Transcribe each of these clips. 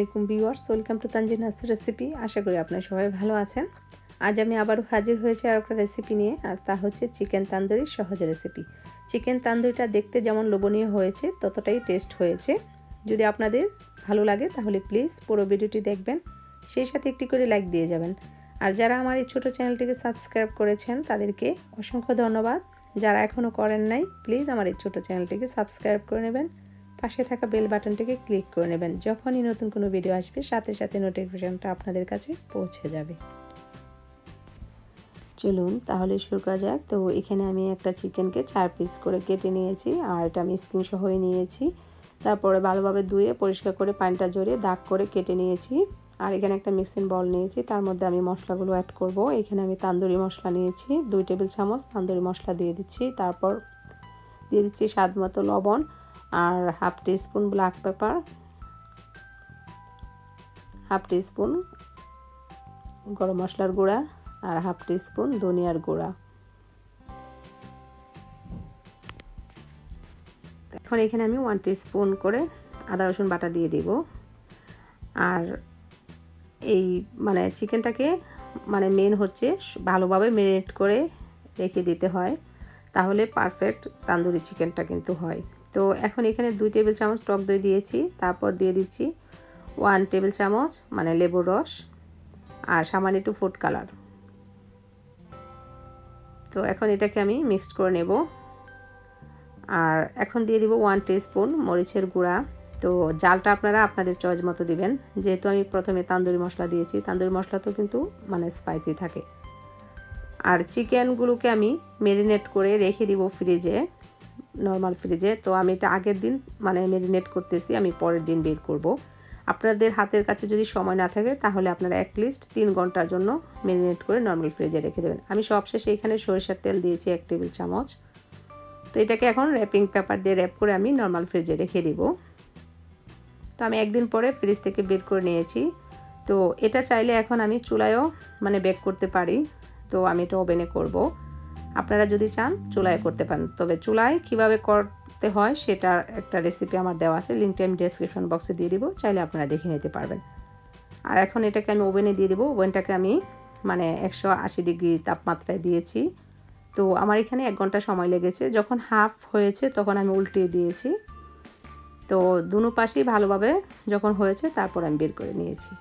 আলাইকুম viewers, welcome to Tanzina's recipe. আশা করি আপনারা সবাই ভালো আছেন। আজ আমি আবারও হাজির হয়েছি আর একটা রেসিপি নিয়ে, আর তা হচ্ছে চিকেন তান্দুরির সহজ রেসিপি। চিকেন তান্দুরিটা দেখতে যেমন লোভনীয় হয়েছে ততটাই টেস্ট হয়েছে। যদি আপনাদের ভালো লাগে তাহলে প্লিজ পুরো ভিডিওটি দেখবেন, সেই সাথে একটি করে লাইক দিয়ে যাবেন। আর যারা আমার এই ছোটো চ্যানেলটিকে সাবস্ক্রাইব করেছেন তাদেরকে অসংখ্য ধন্যবাদ। যারা এখনও করেন নাই প্লিজ আমার এই ছোটো চ্যানেলটিকে সাবস্ক্রাইব করে নেবেন, পাশে থাকা বেল বাটনটিকে ক্লিক করে নেবেন। যখনই নতুন কোনো ভিডিও আসবে সাথে সাথে নোটিফিকেশনটা আপনাদের কাছে পৌঁছে যাবে। চলুন তাহলে শুরু করা যাক। তো এখানে আমি একটা চিকেনকে 4 পিস করে কেটে নিয়েছি, আর এটা আমি স্কিন সহ নিয়েছি। তারপরে ভালোভাবে ধুয়ে পরিষ্কার করে পানিটা ঝরিয়ে দাগ করে কেটে নিয়েছি। আর এখানে একটা মিক্সিং বল নিয়েছি, তার মধ্যে আমি মশলাগুলো অ্যাড করব। এখানে আমি তান্দুরি মশলা নিয়েছি 2 টেবিল চামচ তান্দুরি মশলা দিয়ে দিচ্ছি। তারপর দিয়ে দিচ্ছি স্বাদ মতো লবণ, আর half teaspoon black pepper, half teaspoon গরম মশলার গুঁড়া, আর হাফ টিস্পুন ধনিয়ার গুঁড়া। এখন এখানে আমি 1 টিস্পুন করে আদা রসুন বাটা দিয়ে দিব। আর এই চিকেনটাকে মেন হচ্ছে ভালোভাবে ম্যারিনেট করে রেখে দিতে হয়, তাহলে পারফেক্ট তান্দুরি চিকেনটা কিন্তু হয়। তো এখন এখানে 2 টেবিল চামচ টক দই দিয়েছি। তারপর দিয়ে দিচ্ছি 1 টেবিল চামচ লেবুর রস, আর সামান্য একটু ফুড কালার। তো এখন এটাকে আমি মিক্সড করে নেব। আর এখন দিয়ে দিব 1 টিস্পুন মরিচের গুঁড়া। তো জালটা আপনারা আপনাদের চয়েস মতো দিবেন, যেহেতু আমি প্রথমে তান্দুরি মশলা দিয়েছি, তান্দুরি মশলা তো কিন্তু স্পাইসি থাকে। আর চিকেনগুলোকে আমি ম্যারিনেট করে রেখে দিব ফ্রিজে, নর্মাল ফ্রিজে। তো আমি এটা আগের দিন ম্যারিনেট করতেছি, আমি পরের দিন বের করব। আপনাদের হাতের কাছে যদি সময় না থাকে তাহলে আপনারা অ্যাটলিস্ট 3 ঘন্টার জন্য ম্যারিনেট করে নর্মাল ফ্রিজে রেখে দেবেন। আমি সবশেষে এখানে সরিষার তেল দিয়েছি 1 টেবিল চামচ। তো এটাকে এখন র্যাপিং পেপার দিয়ে র্যাপ করে আমি নর্মাল ফ্রিজে রেখে দিব। তো আমি একদিন পরে ফ্রিজ থেকে বের করে নিয়েছি। তো এটা চাইলে এখন আমি চুলায়ও বেক করতে পারি। তো আমি এটা ওভেনে করব। আপনারা যদি চান চুলায় করতে পারেন, তবে চুলায় কিভাবে করতে হয় সেটার একটা রেসিপি আমার দেওয়া আছে, লিঙ্কটা আমি ডেসক্রিপশন বক্সে দিয়ে দিব, চাইলে আপনারা দেখে নিতে পারবেন। আর এখন এটাকে আমি ওভেনে দিয়ে দেবো। ওভেনটাকে আমি 180 ডিগ্রি তাপমাত্রায় দিয়েছি। তো আমার এখানে 1 ঘন্টা সময় লেগেছে। যখন হাফ হয়েছে তখন আমি উল্টিয়ে দিয়েছি। তো দুনো পাশেই ভালোভাবে যখন হয়েছে তারপর আমি বের করে নিয়েছি।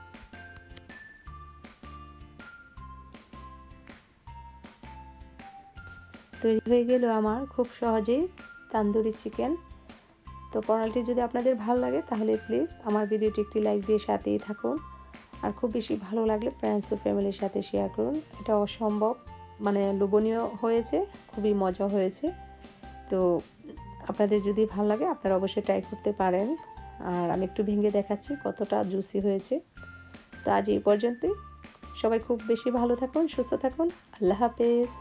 তৈরি হয়ে গেল আমার খুব সহজেই তান্দুরি চিকেন। তো প্রণালীটি যদি আপনাদের ভালো লাগে তাহলে প্লিজ আমার ভিডিওটি একটি লাইক দিয়ে সাথেই থাকুন। আর খুব বেশি ভালো লাগলে ফ্রেন্ডস ও ফ্যামিলির সাথে শেয়ার করুন। এটা অসম্ভব লোভনীয় হয়েছে, খুবই মজা হয়েছে। তো আপনাদের যদি ভালো লাগে আপনারা অবশ্যই ট্রাই করতে পারেন। আর আমি একটু ভেঙে দেখাচ্ছি কতটা জুসি হয়েছে। তো আজ এই পর্যন্তই। সবাই খুব বেশি ভালো থাকুন, সুস্থ থাকুন। আল্লাহ হাফেজ।